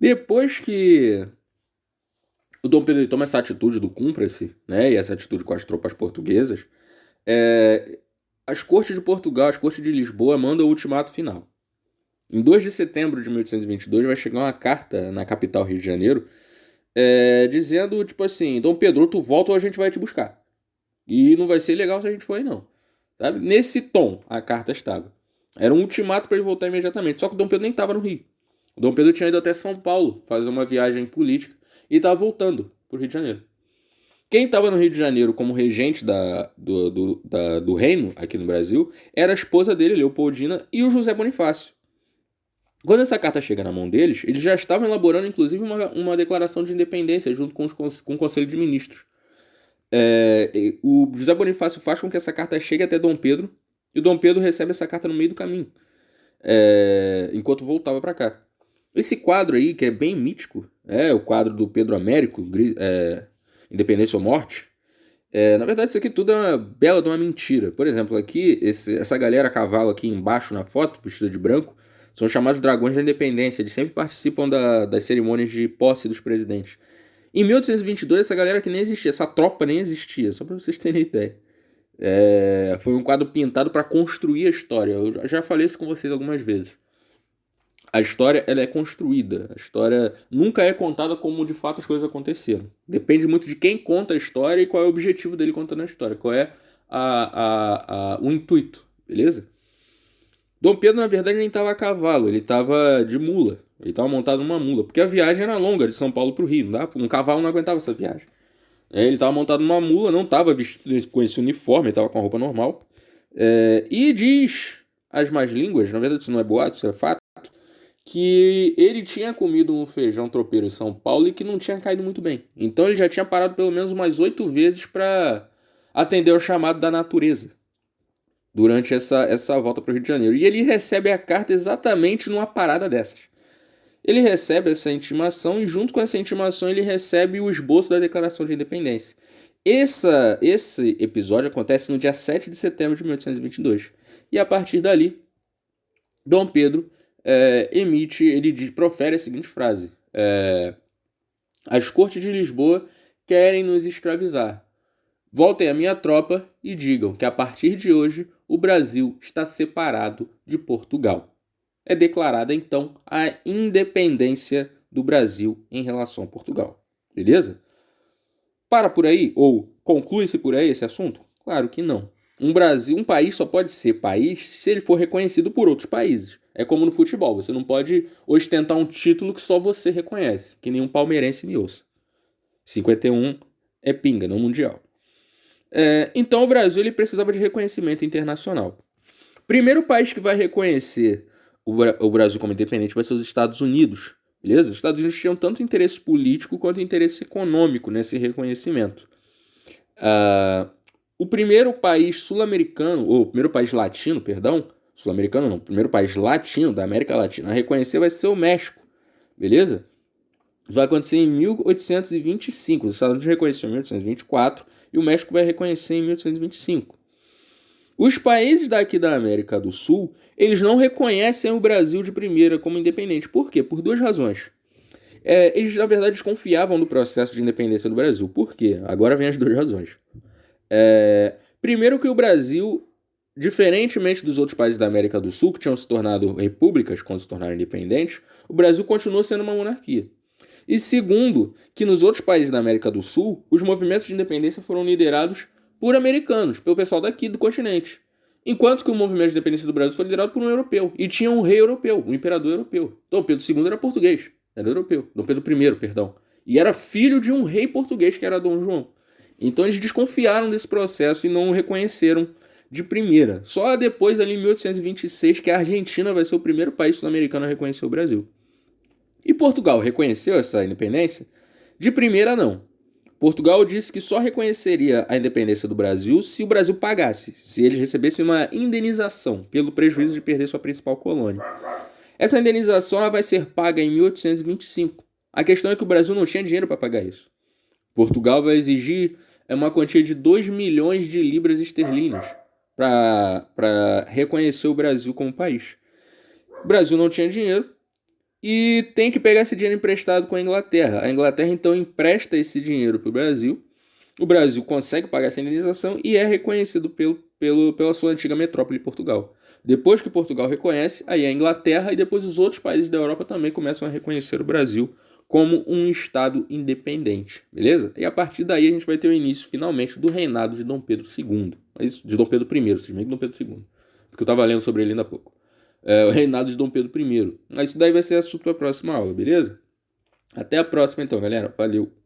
Depois que o Dom Pedro toma essa atitude do cúmplice, né, e essa atitude com as tropas portuguesas, é, as cortes de Portugal, as cortes de Lisboa mandam o ultimato final. Em 2 de setembro de 1822 vai chegar uma carta na capital Rio de Janeiro, dizendo, tipo assim, Dom Pedro, tu volta ou a gente vai te buscar. E não vai ser legal se a gente for aí, não. Sabe? Nesse tom a carta estava. Era um ultimato para ele voltar imediatamente. Só que o Dom Pedro nem estava no Rio. O Dom Pedro tinha ido até São Paulo fazer uma viagem política e estava voltando para o Rio de Janeiro. Quem estava no Rio de Janeiro como regente do reino aqui no Brasil era a esposa dele, Leopoldina, e o José Bonifácio. Quando essa carta chega na mão deles, eles já estavam elaborando inclusive uma declaração de independência junto com o Conselho de Ministros. O José Bonifácio faz com que essa carta chegue até Dom Pedro, e o Dom Pedro recebe essa carta no meio do caminho, enquanto voltava para cá. Esse quadro aí, que é bem mítico, é o quadro do Pedro Américo, Independência ou Morte. Na verdade, isso aqui tudo é uma bela de uma mentira. Por exemplo, aqui, essa galera a cavalo aqui embaixo na foto, vestida de branco, são chamados Dragões da Independência. Eles sempre participam das cerimônias de posse dos presidentes. Em 1822, essa galera que nem existia, essa tropa nem existia, só para vocês terem ideia. Foi um quadro pintado para construir a história. Eu já falei isso com vocês algumas vezes. A história ela é construída. A história nunca é contada como de fato as coisas aconteceram. Depende muito de quem conta a história e qual é o objetivo dele contando a história. Qual é o intuito, beleza? Dom Pedro, na verdade, nem estava a cavalo, ele estava de mula. Ele estava montado numa mula, porque a viagem era longa, de São Paulo para o Rio. Um cavalo não aguentava essa viagem. Ele estava montado numa mula, não estava vestido com esse uniforme, ele estava com a roupa normal. E diz as más línguas, na verdade isso não é boato, isso é fato, que ele tinha comido um feijão tropeiro em São Paulo e que não tinha caído muito bem. Então ele já tinha parado pelo menos umas 8 vezes para atender ao chamado da natureza durante essa volta para o Rio de Janeiro. E ele recebe a carta exatamente numa parada dessas. Ele recebe essa intimação e junto com essa intimação ele recebe o esboço da Declaração de Independência. Esse episódio acontece no dia 7 de setembro de 1822. E a partir dali, Dom Pedro profere a seguinte frase: as cortes de Lisboa querem nos escravizar. Voltem a minha tropa e digam que a partir de hoje o Brasil está separado de Portugal. É declarada então a independência do Brasil em relação a Portugal. Beleza? Para por aí? Ou conclui-se por aí esse assunto? Claro que não. Um país só pode ser país se ele for reconhecido por outros países. É como no futebol, você não pode ostentar um título que só você reconhece, que nenhum palmeirense me ouça. 51 é pinga, não mundial. Então o Brasil ele precisava de reconhecimento internacional. Primeiro país que vai reconhecer o Brasil como independente vai ser os Estados Unidos. Beleza? Os Estados Unidos tinham tanto interesse político quanto interesse econômico nesse reconhecimento. O primeiro país sul-americano, ou o primeiro país latino, perdão, sul-americano não, o primeiro país latino da América Latina a reconhecer vai ser o México. Beleza? Isso vai acontecer em 1825. Os Estados Unidos reconheceram em 1824 e o México vai reconhecer em 1825. Os países daqui da América do Sul, eles não reconhecem o Brasil de primeira como independente. Por quê? Por duas razões. Eles, na verdade, desconfiavam do processo de independência do Brasil. Por quê? Agora vem as duas razões. Primeiro que o Brasil, diferentemente dos outros países da América do Sul, que tinham se tornado repúblicas quando se tornaram independentes, o Brasil continuou sendo uma monarquia. E segundo, que nos outros países da América do Sul, os movimentos de independência foram liderados por americanos, pelo pessoal daqui do continente. Enquanto que o movimento de independência do Brasil foi liderado por um europeu. E tinha um rei europeu, um imperador europeu. Dom Pedro II era português, era europeu. Dom Pedro I, perdão. E era filho de um rei português, que era Dom João. Então eles desconfiaram desse processo e não o reconheceram de primeira. Só depois, ali em 1826, que a Argentina vai ser o primeiro país sul-americano a reconhecer o Brasil. E Portugal reconheceu essa independência? De primeira, não. Portugal disse que só reconheceria a independência do Brasil se o Brasil pagasse, se eles recebessem uma indenização pelo prejuízo de perder sua principal colônia. Essa indenização vai ser paga em 1825. A questão é que o Brasil não tinha dinheiro para pagar isso. Portugal vai exigir uma quantia de 2 milhões de libras esterlinas para reconhecer o Brasil como país. O Brasil não tinha dinheiro. e tem que pegar esse dinheiro emprestado com a Inglaterra. A Inglaterra, então, empresta esse dinheiro para o Brasil. O Brasil consegue pagar essa indenização e é reconhecido pela sua antiga metrópole, Portugal. Depois que Portugal reconhece, aí a Inglaterra e depois os outros países da Europa também começam a reconhecer o Brasil como um Estado independente, beleza? E a partir daí a gente vai ter o início, finalmente, do reinado de Dom Pedro II. De Dom Pedro I, simplesmente Dom Pedro II. Porque eu estava lendo sobre ele ainda há pouco. O reinado de Dom Pedro I. Isso daí vai ser assunto para a próxima aula, beleza? Até a próxima então, galera. Valeu!